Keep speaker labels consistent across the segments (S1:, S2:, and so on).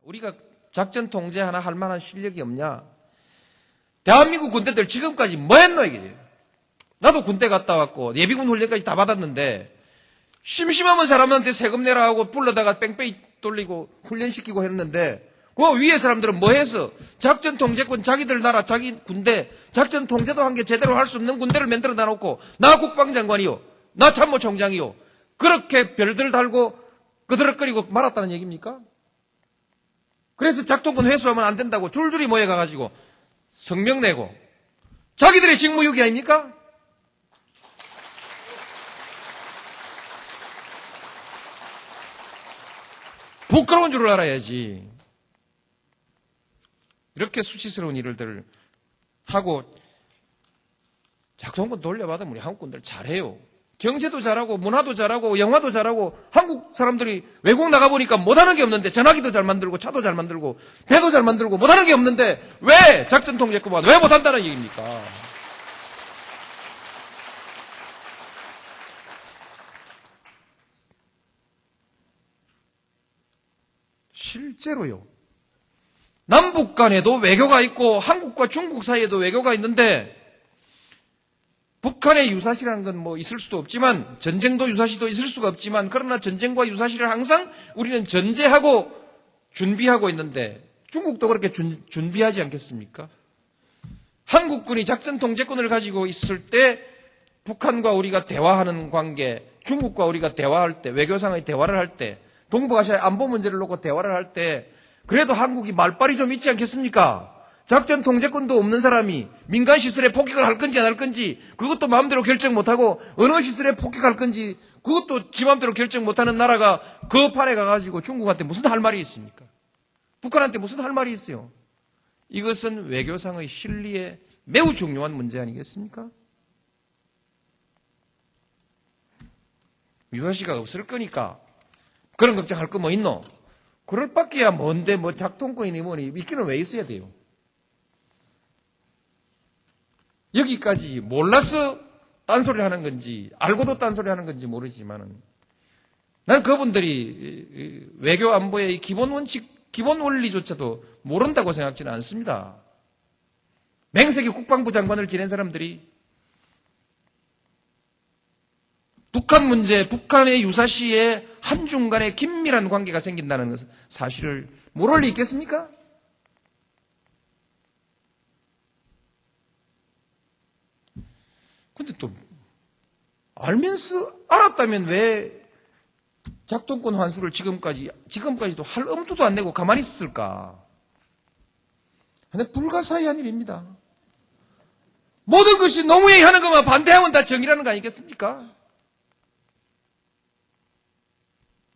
S1: 우리가 작전 통제 하나 할 만한 실력이 없냐? 대한민국 군대들 지금까지 뭐 했노 이게? 나도 군대 갔다 왔고 예비군 훈련까지 다 받았는데 심심하면 사람한테 세금 내라 하고 불러다가 뺑뺑이 돌리고 훈련시키고 했는데 그 위에 사람들은 뭐 해서 작전 통제권 자기들 나라 자기 군대 작전 통제도 한 게 제대로 할 수 없는 군대를 만들어 놔놓고 나 국방장관이요 나 참모총장이요 그렇게 별들 달고 그드럭거리고 말았다는 얘기입니까? 그래서 작동권 회수하면 안 된다고 줄줄이 모여가가지고 성명 내고 자기들의 직무유기 아닙니까? 부끄러운 줄을 알아야지. 이렇게 수치스러운 일들을 하고 작동권 돌려받으면 우리 한국군들 잘해요. 경제도 잘하고 문화도 잘하고 영화도 잘하고 한국 사람들이 외국 나가보니까 못하는 게 없는데 전화기도 잘 만들고 차도 잘 만들고 배도 잘 만들고 못하는 게 없는데 왜 작전 통제권만 왜 못한다는 얘기입니까? 실제로요. 남북 간에도 외교가 있고 한국과 중국 사이에도 외교가 있는데 북한의 유사시라는 건 뭐 있을 수도 없지만 전쟁도 유사시도 있을 수가 없지만 그러나 전쟁과 유사시를 항상 우리는 전제하고 준비하고 있는데 중국도 그렇게 준비하지 않겠습니까? 한국군이 작전 통제권을 가지고 있을 때 북한과 우리가 대화하는 관계, 중국과 우리가 대화할 때 외교상의 대화를 할 때 동북아시아 안보 문제를 놓고 대화를 할 때 그래도 한국이 말빨이 좀 있지 않겠습니까? 작전 통제권도 없는 사람이 민간 시설에 폭격을 할 건지 안 할 건지 그것도 마음대로 결정 못하고 어느 시설에 폭격할 건지 그것도 지 마음대로 결정 못하는 나라가 그 판에 가가지고 중국한테 무슨 할 말이 있습니까? 북한한테 무슨 할 말이 있어요? 이것은 외교상의 실리에 매우 중요한 문제 아니겠습니까? 유사시가 없을 거니까 그런 걱정할 거 뭐 있노? 그럴 밖에야 뭔데 뭐 작동권이니 뭐니 있기는 왜 있어야 돼요? 여기까지 몰라서 딴소리 하는 건지 알고도 딴소리 하는 건지 모르지만은 나는 그분들이 외교 안보의 기본 원칙, 기본 원리조차도 모른다고 생각지는 않습니다. 맹세기 국방부 장관을 지낸 사람들이 북한 문제, 북한의 유사시에 한중간에 긴밀한 관계가 생긴다는 사실을 모를 리 있겠습니까? 근데 또 알았다면 왜 작동권 환수를 지금까지도 할 엄두도 안 내고 가만히 있었을까? 근데 불가사의한 일입니다. 모든 것이 노무현이 하는 것만 반대하면 다 정의라는 거 아니겠습니까?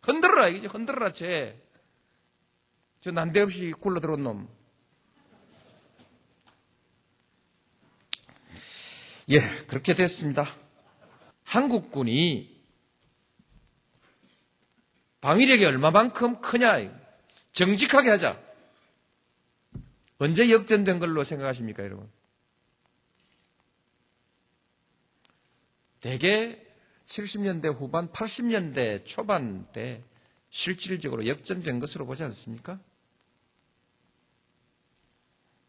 S1: 흔들어라 이거지. 흔들어라 저 난데없이 굴러들어온 놈. 예, 그렇게 됐습니다. 한국군이 방위력이 얼마만큼 크냐 정직하게 하자. 언제 역전된 걸로 생각하십니까 여러분? 대개 70년대 후반 80년대 초반 때 실질적으로 역전된 것으로 보지 않습니까?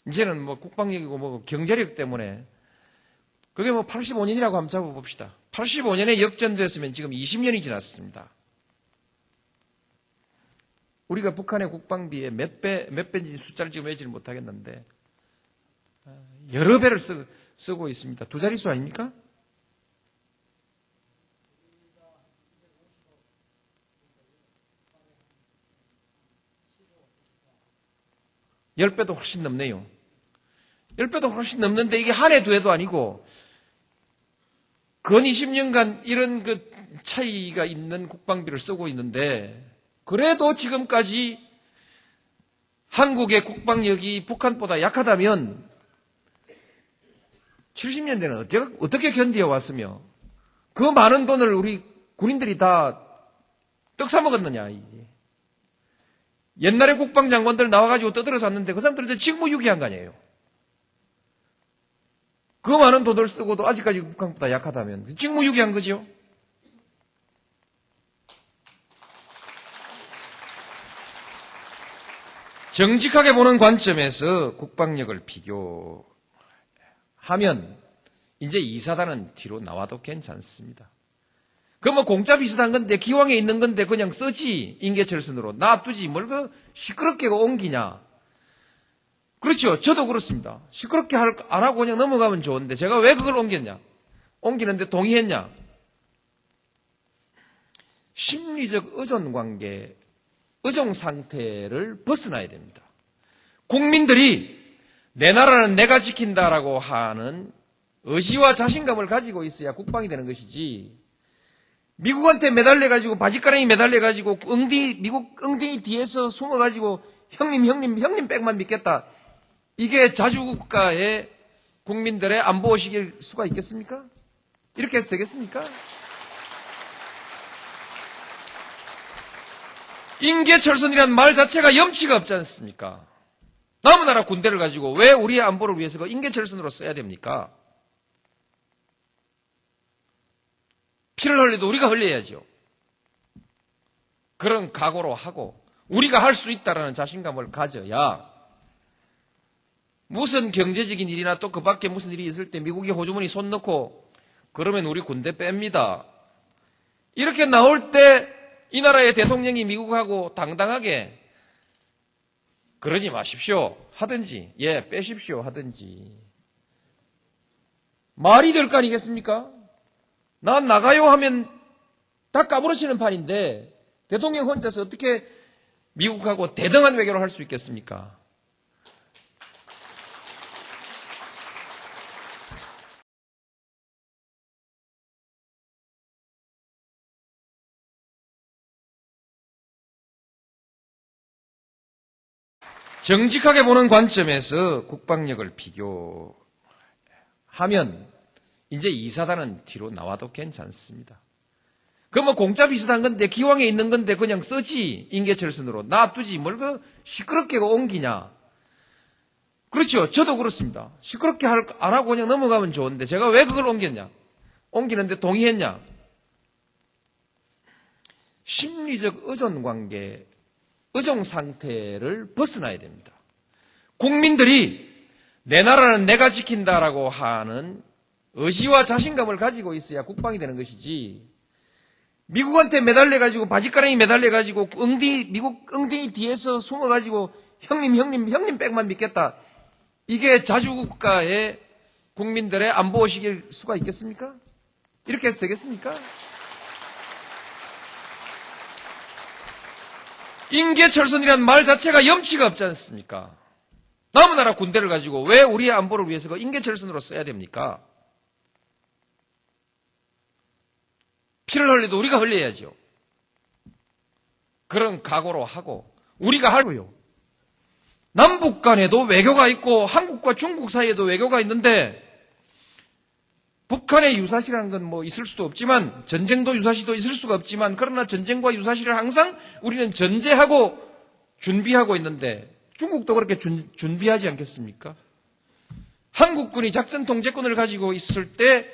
S1: 이제는 뭐 국방력이고 뭐 경제력 때문에 그게 뭐 85년이라고 한번 잡아봅시다. 85년에 역전됐으면 지금 20년이 지났습니다. 우리가 북한의 국방비에 몇 배인지 숫자를 지금 외지를 못하겠는데 여러 배를 쓰고 있습니다. 두 자릿수 아닙니까? 열 배도 훨씬 넘네요. 10배도 훨씬 넘는데 이게 한 해 두 해도 아니고 근 20년간 이런 그 차이가 있는 국방비를 쓰고 있는데 그래도 지금까지 한국의 국방력이 북한보다 약하다면 70년대는 어떻게 견뎌왔으며 그 많은 돈을 우리 군인들이 다 떡 사먹었느냐 이제. 옛날에 국방장관들 나와가지고 떠들어 샀는데 그 사람들한테 직무유기한 거 아니에요. 그 많은 돈을 쓰고도 아직까지 북한보다 약하다면 직무유기한 거죠. 정직하게 보는 관점에서 국방력을 비교하면 이제 이 사단은 뒤로 나와도 괜찮습니다. 그 뭐 공짜 비슷한 건데 기왕에 있는 건데 그냥 쓰지 인계철선으로 놔두지 뭘 그 시끄럽게 옮기냐. 그렇죠. 저도 그렇습니다. 시끄럽게 안 하고 그냥 넘어가면 좋은데 제가 왜 그걸 옮겼냐. 옮기는데 동의했냐. 심리적 의존관계, 의존상태를 벗어나야 됩니다. 국민들이 내 나라는 내가 지킨다라고 하는 의지와 자신감을 가지고 있어야 국방이 되는 것이지 미국한테 매달려가지고 바지가랑이 매달려가지고 미국 엉덩이 뒤에서 숨어가지고 형님 백만 믿겠다. 이게 자주국가의 국민들의 안보의식일 수가 있겠습니까? 이렇게 해서 되겠습니까? 인계철선이라는 말 자체가 염치가 없지 않습니까? 남의 나라 군대를 가지고 왜 우리의 안보를 위해서 그 인계철선으로 써야 됩니까? 피를 흘려도 우리가 흘려야죠. 그런 각오로 하고 우리가 할 수 있다라는 자신감을 가져야 무슨 경제적인 일이나 또 그 밖에 무슨 일이 있을 때 미국이 호주머니 손 넣고 그러면 우리 군대 뺍니다. 이렇게 나올 때 이 나라의 대통령이 미국하고 당당하게 그러지 마십시오 하든지 빼십시오 하든지 말이 될 거 아니겠습니까? 난 나가요 하면 다 까무러치는 판인데 대통령 혼자서 어떻게 미국하고 대등한 외교를 할 수 있겠습니까? 정직하게 보는 관점에서 국방력을 비교하면 이제 이 사단은 뒤로 나와도 괜찮습니다. 그 뭐 공짜 비슷한 건데 기왕에 있는 건데 그냥 쓰지 인계철선으로 놔두지 뭘 그 시끄럽게 옮기냐. 그렇죠. 저도 그렇습니다. 시끄럽게 안 하고 그냥 넘어가면 좋은데 제가 왜 그걸 옮겼냐. 옮기는데 동의했냐. 심리적 의존관계, 의존상태를 벗어나야 됩니다. 국민들이 내 나라는 내가 지킨다라고 하는 의지와 자신감을 가지고 있어야 국방이 되는 것이지 미국한테 매달려가지고 바지가랑이 매달려가지고 미국 엉덩이 뒤에서 숨어가지고 형님 백만 믿겠다. 이게 자주국가의 국민들의 안보의식일 수가 있겠습니까? 이렇게 해서 되겠습니까? 인계철선이라는 말 자체가 염치가 없지 않습니까? 남의 나라 군대를 가지고 왜 우리의 안보를 위해서 그 인계철선으로 써야 됩니까? 피를 흘려도 우리가 흘려야죠. 그런 각오로 하고 우리가 하고요. 남북 간에도 외교가 있고 한국과 중국 사이에도 외교가 있는데 북한의 유사시라는 건 뭐 있을 수도 없지만 전쟁도 유사시도 있을 수가 없지만 그러나 전쟁과 유사시를 항상 우리는 전제하고 준비하고 있는데 중국도 그렇게 준비하지 않겠습니까? 한국군이 작전 통제권을 가지고 있을 때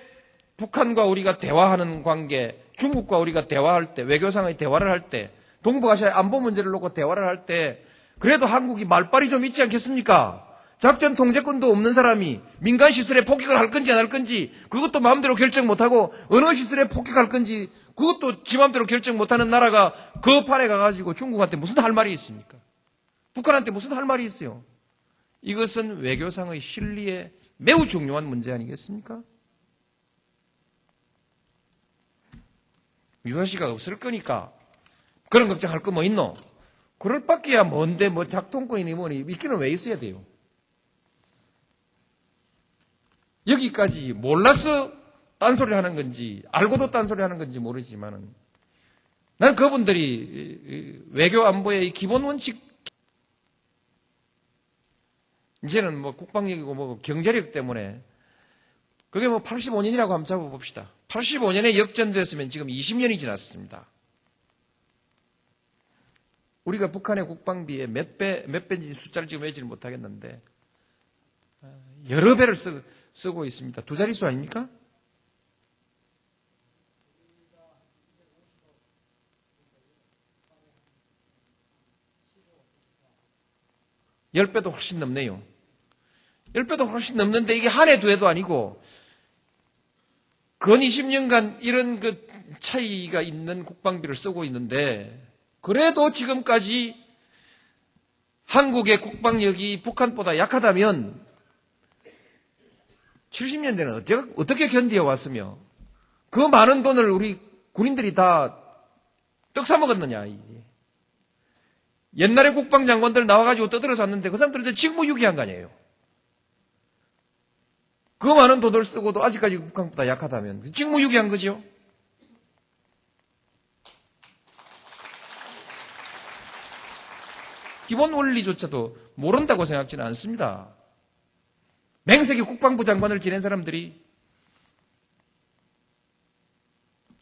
S1: 북한과 우리가 대화하는 관계, 중국과 우리가 대화할 때, 외교상의 대화를 할 때, 동북아시아의 안보 문제를 놓고 대화를 할 때 그래도 한국이 말빨이 좀 있지 않겠습니까? 작전 통제권도 없는 사람이 민간 시설에 폭격을 할 건지 안 할 건지 그것도 마음대로 결정 못하고 어느 시설에 폭격할 건지 그것도 지 마음대로 결정 못하는 나라가 그 판에 가가지고 중국한테 무슨 할 말이 있습니까? 북한한테 무슨 할 말이 있어요? 이것은 외교상의 실리에 매우 중요한 문제 아니겠습니까? 유사시가 없을 거니까 그런 걱정할 거 뭐 있노? 그럴 밖에야 뭔데 뭐 작동권이니 뭐니 있기는 왜 있어야 돼요? 여기까지 몰라서 딴소리 하는 건지 알고도 딴소리 하는 건지 모르지만은 나는 그분들이 외교 안보의 기본 원칙 이제는 뭐 국방력이고 뭐 경제력 때문에 그게 뭐 85년이라고 한번 잡아봅시다. 85년에 역전됐으면 지금 20년이 지났습니다. 우리가 북한의 국방비의 몇 배인지 숫자를 지금 외지를 못하겠는데 여러 배를 쓰고 있습니다. 두 자릿수 아닙니까? 10배도 훨씬 넘네요. 10배도 훨씬 넘는데 이게 한 해 두 해도 아니고 근 20년간 이런 그 차이가 있는 국방비를 쓰고 있는데 그래도 지금까지 한국의 국방력이 북한보다 약하다면 70년대는 어떻게 견디어왔으며 그 많은 돈을 우리 군인들이 다 떡 사먹었느냐 이제. 옛날에 국방장관들 나와가지고 떠들어 샀는데 그 사람들한테 직무유기한 거 아니에요. 그 많은 돈을 쓰고도 아직까지 북한보다 약하다면 직무유기한 거죠. 기본 원리조차도 모른다고 생각지는 않습니다. 맹세기 국방부 장관을 지낸 사람들이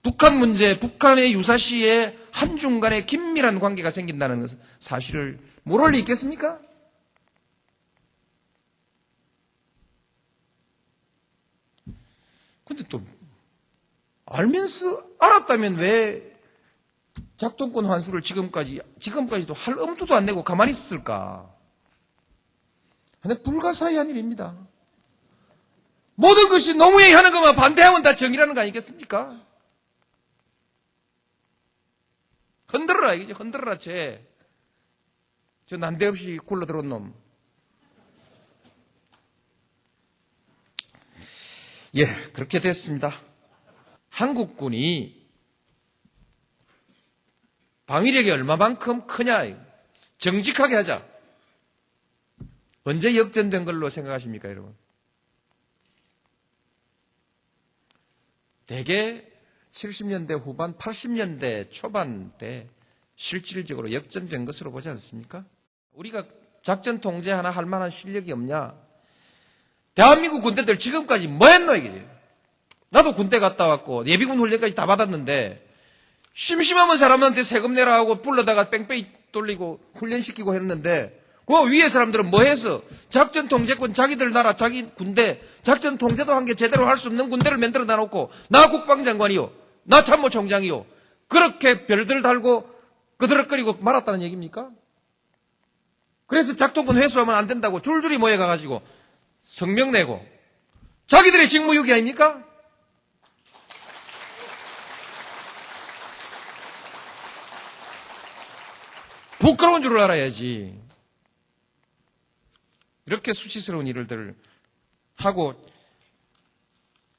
S1: 북한 문제, 북한의 유사시에 한중간에 긴밀한 관계가 생긴다는 사실을 모를 리 있겠습니까? 근데 또 알았다면 왜 작동권 환수를 지금까지도 할 엄두도 안 내고 가만히 있었을까? 근데 불가사의한 일입니다. 모든 것이 노무현이 하는 것만 반대하면 다 정의라는 거 아니겠습니까? 흔들어라 이거지. 흔들어라 쟤. 저 난데없이 굴러들어온 놈. 예, 그렇게 됐습니다. 한국군이 방위력이 얼마만큼 크냐. 정직하게 하자. 언제 역전된 걸로 생각하십니까, 여러분? 대개 70년대 후반, 80년대 초반 때 실질적으로 역전된 것으로 보지 않습니까? 우리가 작전 통제 하나 할 만한 실력이 없냐? 대한민국 군대들 지금까지 뭐 했노, 이게? 나도 군대 갔다 왔고, 예비군 훈련까지 다 받았는데, 심심하면 사람한테 세금 내라 하고 불러다가 뺑뺑이 돌리고 훈련시키고 했는데, 그 위에 사람들은 뭐 해서 작전 통제권 자기들 나라 자기 군대 작전 통제도 한 게 제대로 할 수 없는 군대를 만들어 놔놓고 나 국방장관이요 나 참모총장이요 그렇게 별들 달고 그드럭거리고 말았다는 얘기입니까? 그래서 작동권 회수하면 안 된다고 줄줄이 모여가가지고 성명 내고 자기들의 직무유기 아닙니까? 부끄러운 줄을 알아야지. 이렇게 수치스러운 일들을 하고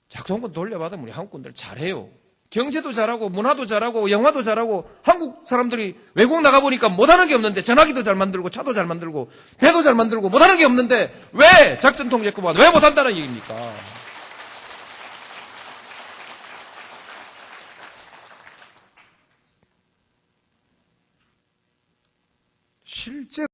S1: 작동권 돌려받으면 우리 한국군들 잘해요. 경제도 잘하고 문화도 잘하고 영화도 잘하고 한국 사람들이 외국 나가보니까 못하는 게 없는데 전화기도 잘 만들고 차도 잘 만들고 배도 잘 만들고 못하는 게 없는데 왜 작전 통제권만 왜 못한다는 얘기입니까? 실제